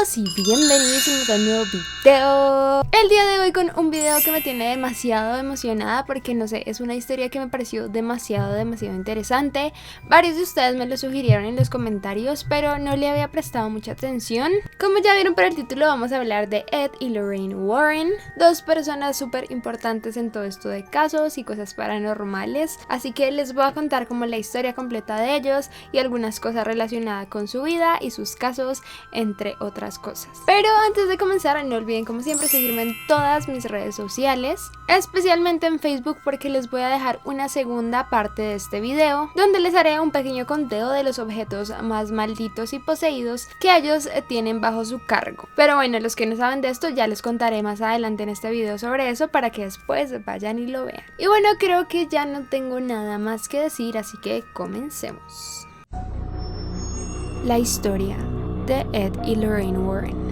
todos y bienvenidos a un nuevo video. El día de hoy con un video que me tiene demasiado emocionada porque no sé, es una historia que me pareció demasiado interesante. Varios de ustedes me lo sugirieron en los comentarios, pero no le había prestado mucha atención. Como ya vieron por el título, vamos a hablar de Ed y Lorraine Warren, dos personas súper importantes en todo esto de casos y cosas paranormales, así que les voy a contar como la historia completa de ellos y algunas cosas relacionadas con su vida y sus casos, entre otras cosas. Pero antes de comenzar, no olviden como siempre seguirme en todas mis redes sociales, especialmente en Facebook, porque les voy a dejar una segunda parte de este video donde les haré un pequeño conteo de los objetos más malditos y poseídos que ellos tienen bajo su cargo. Pero bueno, los que no saben de esto ya les contaré más adelante en este video sobre eso para que después vayan y lo vean. Y bueno, creo que ya no tengo nada más que decir, así que comencemos. La historia de Ed y Lorraine Warren.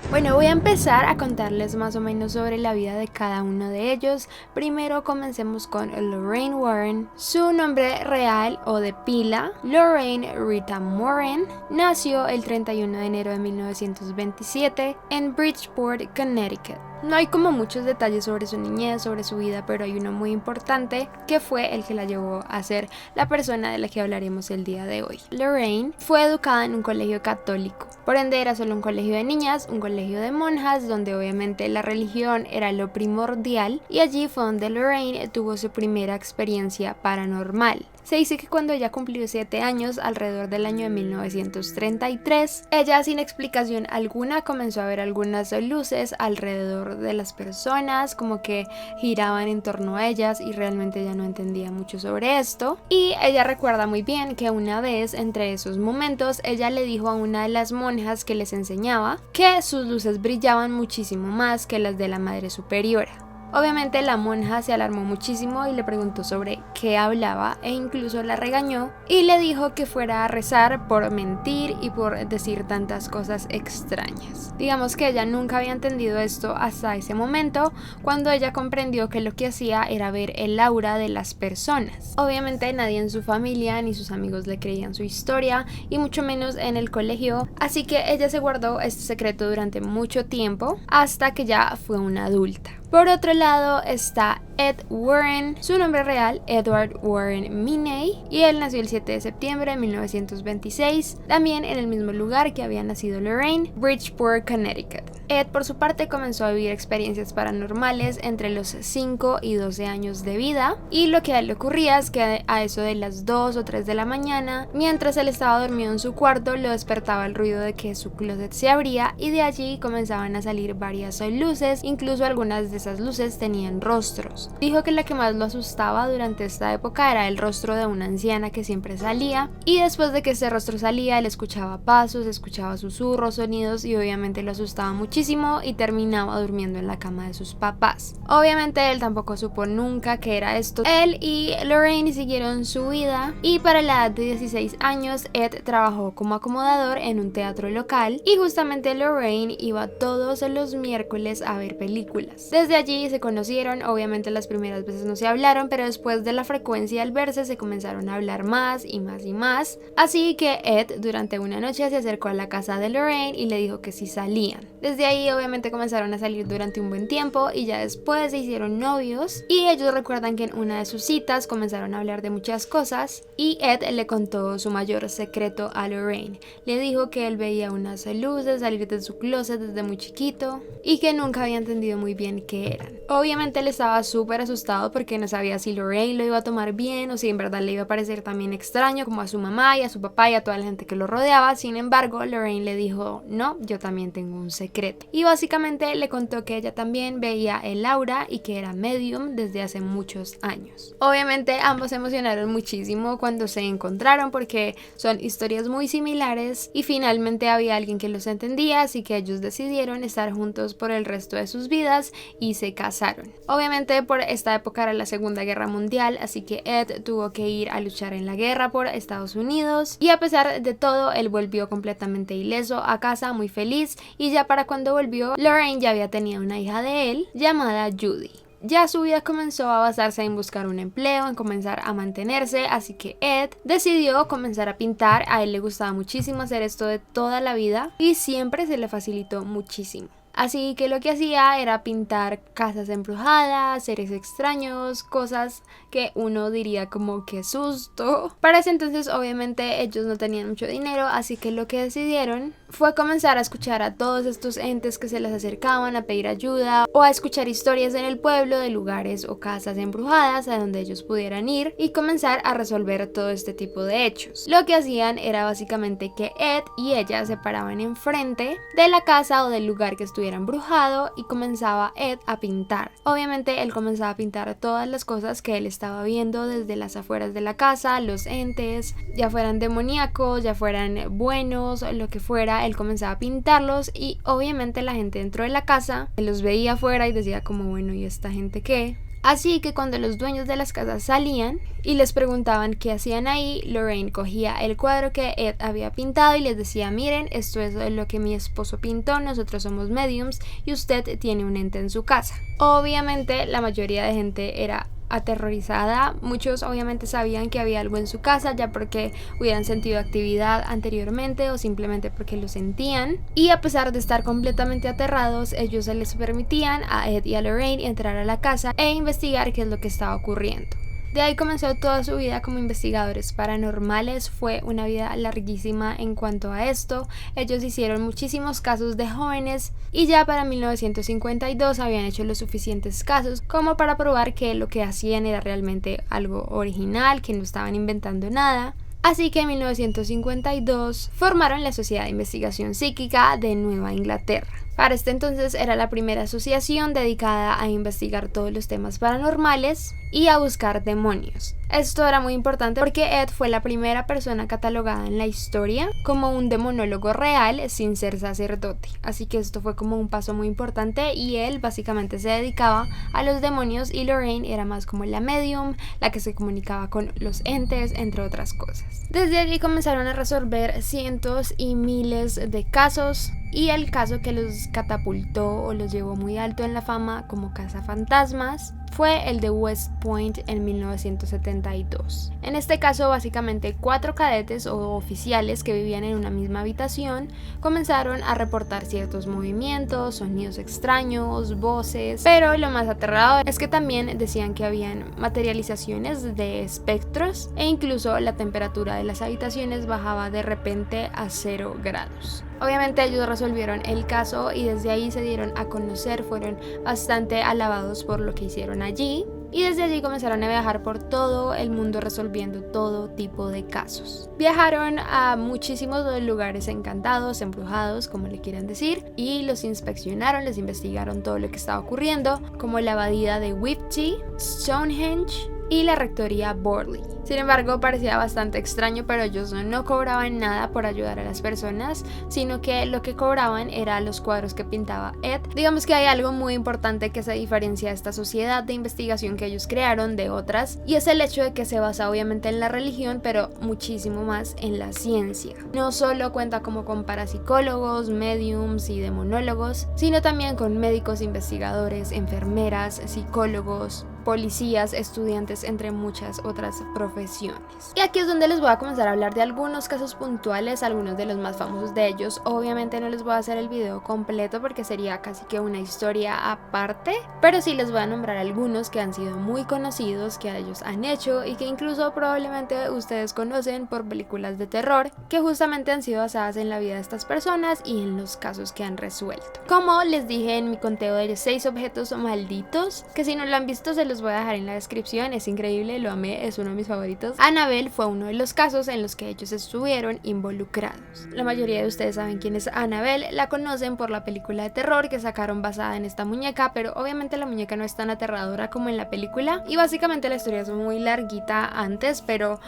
Bueno, voy a empezar a contarles más o menos sobre la vida de cada uno de ellos. Primero comencemos con Lorraine Warren. Su nombre real o de pila, Lorraine Rita Warren, nació el 31 de enero de 1927 en Bridgeport, Connecticut. No hay como muchos detalles sobre su niñez, sobre su vida, pero hay uno muy importante que fue el que la llevó a ser la persona de la que hablaremos el día de hoy. Lorraine fue educada en un colegio católico, por ende era solo un colegio de niñas, un colegio de monjas, donde obviamente la religión era lo primordial, y allí fue donde Lorraine tuvo su primera experiencia paranormal. Se dice que cuando ella cumplió 7 años, alrededor del año de 1933, ella sin explicación alguna comenzó a ver algunas luces alrededor de las personas, como que giraban en torno a ellas, y realmente ella no entendía mucho sobre esto. Y ella recuerda muy bien que una vez, entre esos momentos, ella le dijo a una de las monjas que les enseñaba que sus luces brillaban muchísimo más que las de la Madre Superiora. Obviamente la monja se alarmó muchísimo y le preguntó sobre qué hablaba e incluso la regañó y le dijo que fuera a rezar por mentir y por decir tantas cosas extrañas. Digamos que ella nunca había entendido esto hasta ese momento, cuando ella comprendió que lo que hacía era ver el aura de las personas. Obviamente nadie en su familia ni sus amigos le creían su historia, y mucho menos en el colegio, así que ella se guardó este secreto durante mucho tiempo hasta que ya fue una adulta. Por otro lado está Ed Warren, su nombre real Edward Warren Miney, y él nació el 7 de septiembre de 1926, también en el mismo lugar que había nacido Lorraine, Bridgeport, Connecticut. Ed por su parte comenzó a vivir experiencias paranormales entre los 5 y 12 años de vida, y lo que a él le ocurría es que a eso de las 2 o 3 de la mañana, mientras él estaba dormido en su cuarto, lo despertaba el ruido de que su closet se abría, y de allí comenzaban a salir varias luces, incluso algunas de esas luces tenían rostros. Dijo que la que más lo asustaba durante esta época era el rostro de una anciana que siempre salía, y después de que ese rostro salía él escuchaba pasos, escuchaba susurros, sonidos, y obviamente lo asustaba muchísimo y terminaba durmiendo en la cama de sus papás. Obviamente él tampoco supo nunca qué era esto. Él y Lorraine siguieron su vida, y para la edad de 16 años Ed trabajó como acomodador en un teatro local, y justamente Lorraine iba todos los miércoles a ver películas. Desde allí se conocieron. Obviamente las primeras veces no se hablaron, pero después de la frecuencia al verse se comenzaron a hablar más y más y más, así que Ed durante una noche se acercó a la casa de Lorraine y le dijo que sí salían. Desde ahí obviamente comenzaron a salir durante un buen tiempo y ya después se hicieron novios, y ellos recuerdan que en una de sus citas comenzaron a hablar de muchas cosas y Ed le contó su mayor secreto a Lorraine. Le dijo que él veía unas luces salir de su closet desde muy chiquito y que nunca había entendido muy bien qué eran. Obviamente él estaba súper asustado porque no sabía si Lorraine lo iba a tomar bien o si en verdad le iba a parecer también extraño como a su mamá y a su papá y a toda la gente que lo rodeaba. Sin embargo, Lorraine le dijo: no, yo también tengo un secreto, y básicamente le contó que ella también veía el aura y que era medium desde hace muchos años. Obviamente ambos se emocionaron muchísimo cuando se encontraron porque son historias muy similares y finalmente había alguien que los entendía, así que ellos decidieron estar juntos por el resto de sus vidas y se casaron. Obviamente por esta época era la Segunda Guerra Mundial, así que Ed tuvo que ir a luchar en la guerra por Estados Unidos, y a pesar de todo él volvió completamente ileso a casa, muy feliz, y ya para cuando volvió Lorraine ya había tenido una hija de él llamada Judy. Ya su vida comenzó a basarse en buscar un empleo, en comenzar a mantenerse, así que Ed decidió comenzar a pintar. A él le gustaba muchísimo hacer esto de toda la vida y siempre se le facilitó muchísimo. Así que lo que hacía era pintar casas embrujadas, seres extraños, cosas que uno diría como que susto. Para ese entonces obviamente ellos no tenían mucho dinero, así que lo que decidieron fue comenzar a escuchar a todos estos entes que se les acercaban a pedir ayuda o a escuchar historias en el pueblo de lugares o casas embrujadas a donde ellos pudieran ir y comenzar a resolver todo este tipo de hechos. Lo que hacían era básicamente que Ed y ella se paraban enfrente de la casa o del lugar que estuviera embrujado y comenzaba Ed a pintar. Obviamente él comenzaba a pintar todas las cosas que él estaba viendo desde las afueras de la casa, los entes, ya fueran demoníacos, ya fueran buenos, lo que fuera, él comenzaba a pintarlos y obviamente la gente dentro de la casa los veía afuera y decía como bueno, ¿y esta gente qué? Así que cuando los dueños de las casas salían y les preguntaban qué hacían ahí, Lorraine cogía el cuadro que Ed había pintado y les decía, miren, esto es lo que mi esposo pintó, nosotros somos mediums y usted tiene un ente en su casa. Obviamente la mayoría de gente era aterrorizada, muchos obviamente sabían que había algo en su casa ya porque hubieran sentido actividad anteriormente o simplemente porque lo sentían, y a pesar de estar completamente aterrados, ellos se les permitían a Ed y a Lorraine entrar a la casa e investigar qué es lo que estaba ocurriendo. De ahí comenzó toda su vida como investigadores paranormales. Fue una vida larguísima en cuanto a esto. Ellos hicieron muchísimos casos de jóvenes y ya para 1952 habían hecho los suficientes casos como para probar que lo que hacían era realmente algo original, que no estaban inventando nada. Así que en 1952 formaron la Sociedad de Investigación Psíquica de Nueva Inglaterra. Para este entonces era la primera asociación dedicada a investigar todos los temas paranormales y a buscar demonios. Esto era muy importante porque Ed fue la primera persona catalogada en la historia como un demonólogo real sin ser sacerdote. Así que esto fue como un paso muy importante y él básicamente se dedicaba a los demonios y Lorraine era más como la medium, la que se comunicaba con los entes, entre otras cosas. Desde allí comenzaron a resolver cientos y miles de casos. Y el caso que los catapultó o los llevó muy alto en la fama como cazafantasmas fue el de West Point en 1972. En este caso, básicamente 4 cadetes o oficiales que vivían en una misma habitación comenzaron a reportar ciertos movimientos, sonidos extraños, voces, pero lo más aterrador es que también decían que habían materializaciones de espectros e incluso la temperatura de las habitaciones bajaba de repente a 0 grados. Obviamente ellos resolvieron el caso y desde ahí se dieron a conocer, fueron bastante alabados por lo que hicieron allí y desde allí comenzaron a viajar por todo el mundo resolviendo todo tipo de casos. Viajaron a muchísimos lugares encantados, embrujados, como le quieran decir, y los inspeccionaron, les investigaron todo lo que estaba ocurriendo, como la abadía de Whitby, Stonehenge y la rectoría Borley. Sin embargo, parecía bastante extraño, pero ellos no cobraban nada por ayudar a las personas, sino que lo que cobraban era los cuadros que pintaba Ed. Digamos que hay algo muy importante que se diferencia a esta sociedad de investigación que ellos crearon de otras, y es el hecho de que se basa obviamente en la religión, pero muchísimo más en la ciencia. No solo cuenta como con parapsicólogos, mediums y demonólogos, sino también con médicos, investigadores, enfermeras, psicólogos, policías, estudiantes, entre muchas otras profesiones. Y aquí es donde les voy a comenzar a hablar de algunos casos puntuales, algunos de los más famosos de ellos. Obviamente no les voy a hacer el video completo porque sería casi que una historia aparte, pero sí les voy a nombrar algunos que han sido muy conocidos, que ellos han hecho y que incluso probablemente ustedes conocen por películas de terror, que justamente han sido basadas en la vida de estas personas y en los casos que han resuelto. Como les dije en mi conteo de 6 objetos malditos, que si no lo han visto se los voy a dejar en la descripción, es increíble, lo amé, es uno de mis favoritos. Annabelle fue uno de los casos en los que ellos estuvieron involucrados. La mayoría de ustedes saben quién es Annabelle, la conocen por la película de terror que sacaron basada en esta muñeca, pero obviamente la muñeca no es tan aterradora como en la película y básicamente la historia es muy larguita antes, pero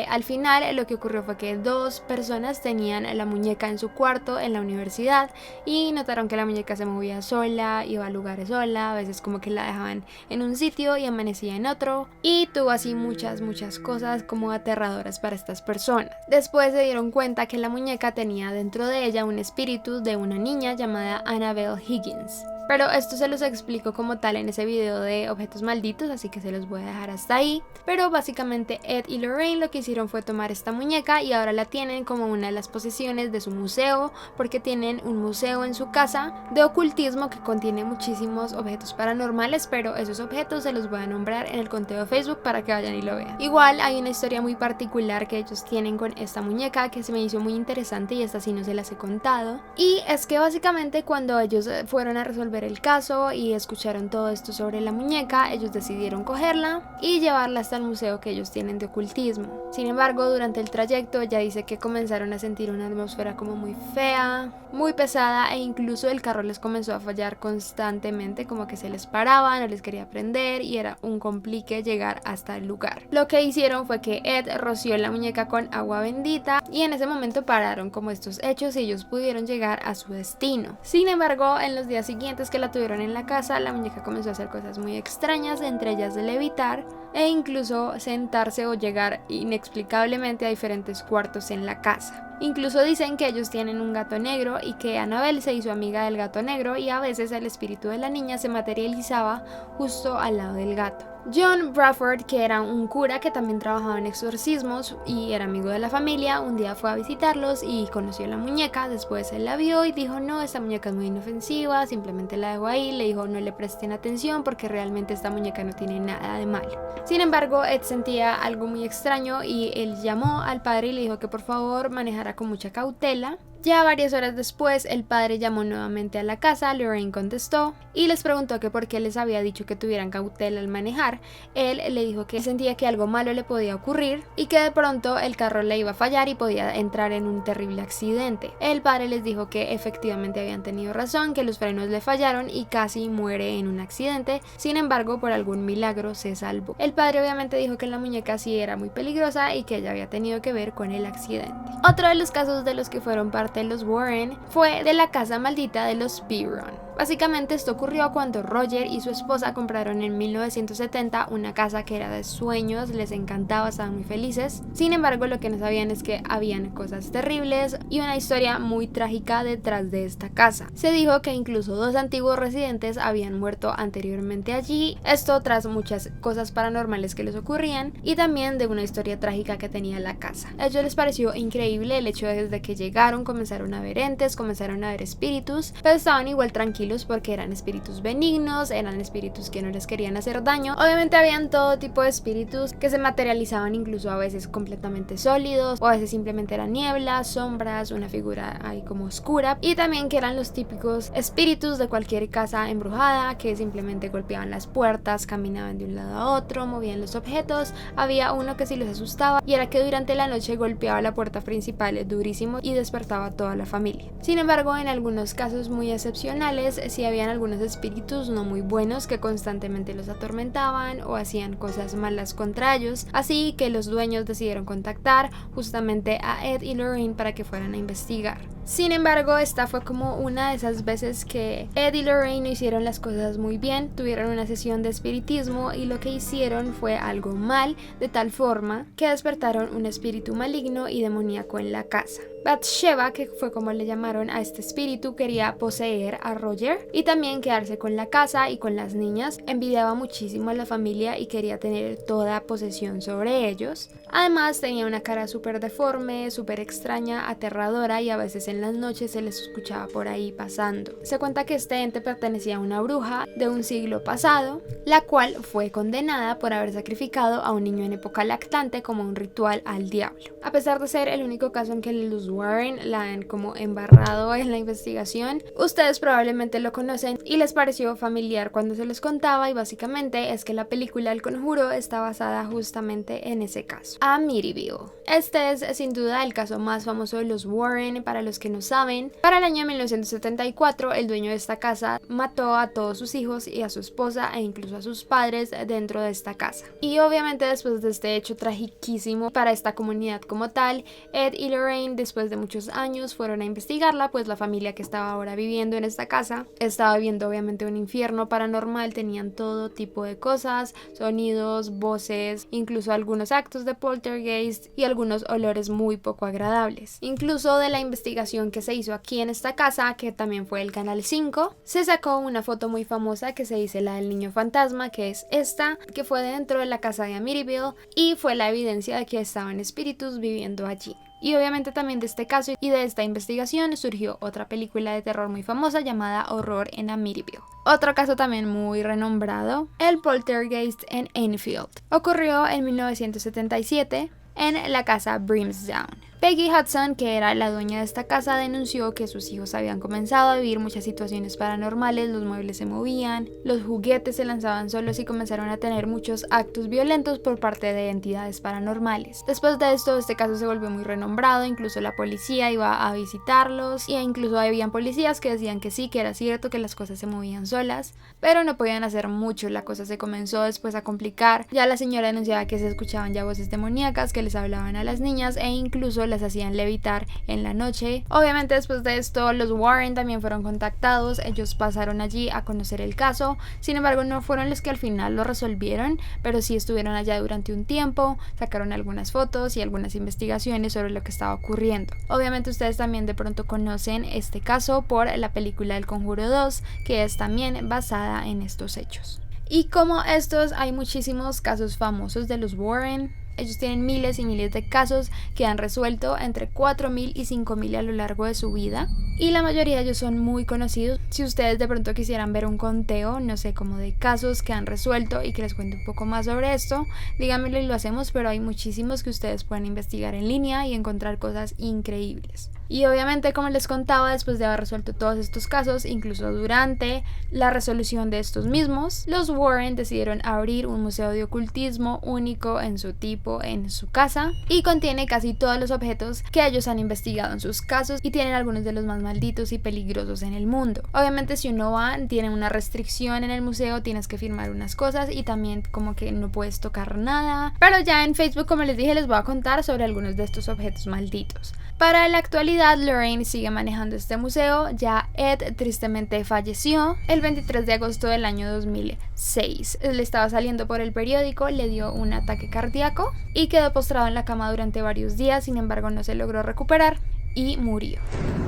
al final lo que ocurrió fue que 2 personas tenían la muñeca en su cuarto en la universidad y notaron que la muñeca se movía sola, iba a lugares sola, a veces como que la dejaban en un sitio y amanecía en otro, y tuvo así muchas cosas como aterradoras para estas personas. Después se dieron cuenta que la muñeca tenía dentro de ella un espíritu de una niña llamada Annabelle Higgins. pero esto se los explico como tal en ese video de objetos malditos, así que se los voy a dejar hasta ahí. Pero básicamente Ed y Lorraine lo que hicieron fue tomar esta muñeca y ahora la tienen como una de las posesiones de su museo, porque tienen un museo en su casa de ocultismo que contiene muchísimos objetos paranormales, pero esos objetos se los voy a nombrar en el conteo de Facebook para que vayan y lo vean. Igual hay una historia muy particular que ellos tienen con esta muñeca que se me hizo muy interesante y esta sí no se las he contado, y es que básicamente cuando ellos fueron a resolver el caso y escucharon todo esto sobre la muñeca, ellos decidieron cogerla y llevarla hasta el museo que ellos tienen de ocultismo. Sin embargo, durante el trayecto ella dice que comenzaron a sentir una atmósfera como muy fea, muy pesada, e incluso el carro les comenzó a fallar constantemente, como que se les paraba, no les quería prender y era un complique llegar hasta el lugar. Lo que hicieron fue que Ed roció la muñeca con agua bendita y en ese momento pararon como estos hechos y ellos pudieron llegar a su destino. Sin embargo, en los días siguientes que la tuvieron en la casa, la muñeca comenzó a hacer cosas muy extrañas, entre ellas de levitar e incluso sentarse o llegar inexplicablemente a diferentes cuartos en la casa. Incluso dicen que ellos tienen un gato negro y que Annabelle se hizo amiga del gato negro y a veces el espíritu de la niña se materializaba justo al lado del gato. John Bradford, que era un cura que también trabajaba en exorcismos y era amigo de la familia, un día fue a visitarlos y conoció la muñeca. Después él la vio y dijo: no, esta muñeca es muy inofensiva, simplemente la dejó ahí. Le dijo: no le presten atención porque realmente esta muñeca no tiene nada de malo. Sin embargo, Ed sentía algo muy extraño y él llamó al padre y le dijo que por favor manejara con mucha cautela. Ya varias horas después, el padre llamó nuevamente a la casa. Lorraine contestó y les preguntó que por qué les había dicho que tuvieran cautela al manejar. Él le dijo que sentía que algo malo le podía ocurrir y que de pronto el carro le iba a fallar y podía entrar en un terrible accidente. El padre les dijo que efectivamente habían tenido razón, que los frenos le fallaron y casi muere en un accidente. Sin embargo, por algún milagro se salvó. El padre obviamente dijo que la muñeca sí era muy peligrosa y que ella había tenido que ver con el accidente. Otro de los casos de los que fueron parte de los Warren fue de la casa maldita de los Byron. Básicamente esto ocurrió cuando Roger y su esposa compraron en 1970 una casa que era de sueños, les encantaba, estaban muy felices. Sin embargo, lo que no sabían es que habían cosas terribles y una historia muy trágica detrás de esta casa. Se dijo que incluso 2 antiguos residentes habían muerto anteriormente allí, esto tras muchas cosas paranormales que les ocurrían y también de una historia trágica que tenía la casa. A ellos les pareció increíble el hecho de desde que llegaron comenzaron a ver entes, comenzaron a ver espíritus, pero estaban igual tranquilos porque eran espíritus benignos, eran espíritus que no les querían hacer daño. Obviamente habían todo tipo de espíritus que se materializaban incluso a veces completamente sólidos o a veces simplemente eran nieblas, sombras, una figura ahí como oscura, y también que eran los típicos espíritus de cualquier casa embrujada que simplemente golpeaban las puertas, caminaban de un lado a otro, movían los objetos. Había uno que sí los asustaba y era que durante la noche golpeaba la puerta principal durísimo y despertaba a toda la familia. Sin embargo, en algunos casos muy excepcionales sí habían algunos espíritus no muy buenos que constantemente los atormentaban o hacían cosas malas contra ellos, así que los dueños decidieron contactar justamente a Ed y Lorraine para que fueran a investigar. Sin embargo, esta fue como una de esas veces que Ed y Lorraine no hicieron las cosas muy bien, tuvieron una sesión de espiritismo y lo que hicieron fue algo mal, de tal forma que despertaron un espíritu maligno y demoníaco en la casa. Bathsheba, que fue como le llamaron a este espíritu, quería poseer a Roger y también quedarse con la casa y con las niñas. Envidiaba muchísimo a la familia y quería tener toda posesión sobre ellos. Además tenía una cara súper deforme, súper extraña, aterradora, y a veces en las noches se les escuchaba por ahí pasando. Se cuenta que este ente pertenecía a una bruja de un siglo pasado, la cual fue condenada por haber sacrificado a un niño en época lactante como un ritual al diablo. A pesar de ser el único caso en que los Warren la han como embarrado en la investigación, ustedes probablemente lo conocen y les pareció familiar cuando se los contaba, y básicamente es que la película El Conjuro está basada justamente en ese caso. Amityville. Este es sin duda el caso más famoso de los Warren. Para los que no saben, para el año 1974 el dueño de esta casa mató a todos sus hijos y a su esposa e incluso a sus padres dentro de esta casa. Y obviamente después de este hecho tragiquísimo para esta comunidad como tal, Ed y Lorraine después de muchos años fueron a investigarla, pues la familia que estaba ahora viviendo en esta casa estaba viviendo obviamente un infierno paranormal. Tenían todo tipo de cosas, sonidos, voces, incluso algunos actos de poltergeist y algunos olores muy poco agradables. Incluso de la investigación que se hizo aquí en esta casa, que también fue el Canal 5, se sacó una foto muy famosa que se dice la del niño fantasma, que es esta, que fue dentro de la casa de Amityville y fue la evidencia de que estaban espíritus viviendo allí. Y obviamente también de este caso y de esta investigación surgió otra película de terror muy famosa llamada Horror en Amityville. Otro caso también muy renombrado, el poltergeist en Enfield. Ocurrió en 1977 en la casa Brimsdown. Peggy Hudson, que era la dueña de esta casa, denunció que sus hijos habían comenzado a vivir muchas situaciones paranormales, los muebles se movían, los juguetes se lanzaban solos y comenzaron a tener muchos actos violentos por parte de entidades paranormales. Después de esto, este caso se volvió muy renombrado, incluso la policía iba a visitarlos e incluso habían policías que decían que sí, que era cierto que las cosas se movían solas, pero no podían hacer mucho. La cosa se comenzó después a complicar. Ya la señora denunciaba que se escuchaban ya voces demoníacas que les hablaban a las niñas e incluso las hacían levitar en la noche. Obviamente después de esto los Warren también fueron contactados, ellos pasaron allí a conocer el caso, sin embargo no fueron los que al final lo resolvieron, pero sí estuvieron allá durante un tiempo, sacaron algunas fotos y algunas investigaciones sobre lo que estaba ocurriendo. Obviamente ustedes también de pronto conocen este caso por la película El Conjuro 2, que es también basada en estos hechos. Y como estos hay muchísimos casos famosos de los Warren. Ellos tienen miles y miles de casos que han resuelto, entre 4.000 y 5.000 a lo largo de su vida, y la mayoría de ellos son muy conocidos. Si ustedes de pronto quisieran ver un conteo, no sé, como de casos que han resuelto y que les cuente un poco más sobre esto, díganmelo y lo hacemos, pero hay muchísimos que ustedes pueden investigar en línea y encontrar cosas increíbles. Y obviamente, como les contaba, después de haber resuelto todos estos casos, incluso durante la resolución de estos mismos, los Warren decidieron abrir un museo de ocultismo único en su tipo en su casa y contiene casi todos los objetos que ellos han investigado en sus casos y tienen algunos de los más malditos y peligrosos en el mundo. Obviamente si uno va, tiene una restricción en el museo, tienes que firmar unas cosas y también como que no puedes tocar nada, pero ya en Facebook, como les dije, les voy a contar sobre algunos de estos objetos malditos. Para la actualidad, Lorraine sigue manejando este museo. Ya Ed tristemente falleció el 23 de agosto del año 2006. Le estaba saliendo por el periódico, le dio un ataque cardíaco y quedó postrado en la cama durante varios días. Sin embargo, no se logró recuperar y murió.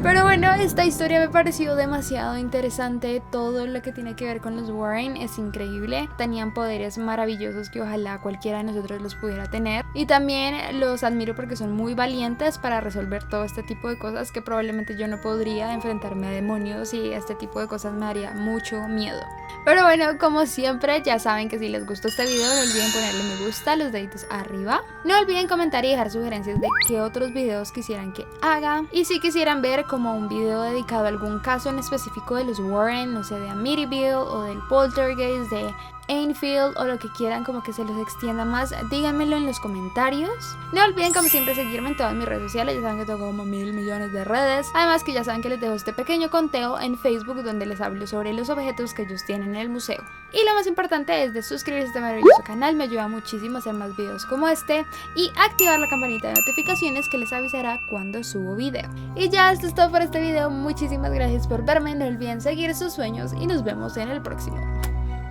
Pero bueno, esta historia me pareció demasiado interesante. Todo lo que tiene que ver con los Warren es increíble. Tenían poderes maravillosos que ojalá cualquiera de nosotros los pudiera tener. Y también los admiro porque son muy valientes para resolver todo este tipo de cosas que probablemente yo no podría, enfrentarme a demonios y este tipo de cosas me daría mucho miedo. Pero bueno, como siempre, ya saben que si les gustó este video no olviden ponerle me gusta, los deditos arriba. No olviden comentar y dejar sugerencias de qué otros videos quisieran que haga. Y si quisieran ver como un video dedicado a algún caso en específico de los Warren, no sé, de Amityville o del poltergeist, de Enfield o lo que quieran, como que se los extienda más, díganmelo en los comentarios. No olviden como siempre seguirme en todas mis redes sociales, ya saben que tengo como 1.000 millones de redes. Además que ya saben que les dejo este pequeño conteo en Facebook donde les hablo sobre los objetos que ellos tienen en el museo. Y lo más importante es de suscribirse a este maravilloso canal, me ayuda muchísimo a hacer más videos como este y activar la campanita de notificaciones que les avisará cuando subo video. Y ya esto es todo por este video, muchísimas gracias por verme, no olviden seguir sus sueños y nos vemos en el próximo.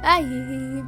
Bye.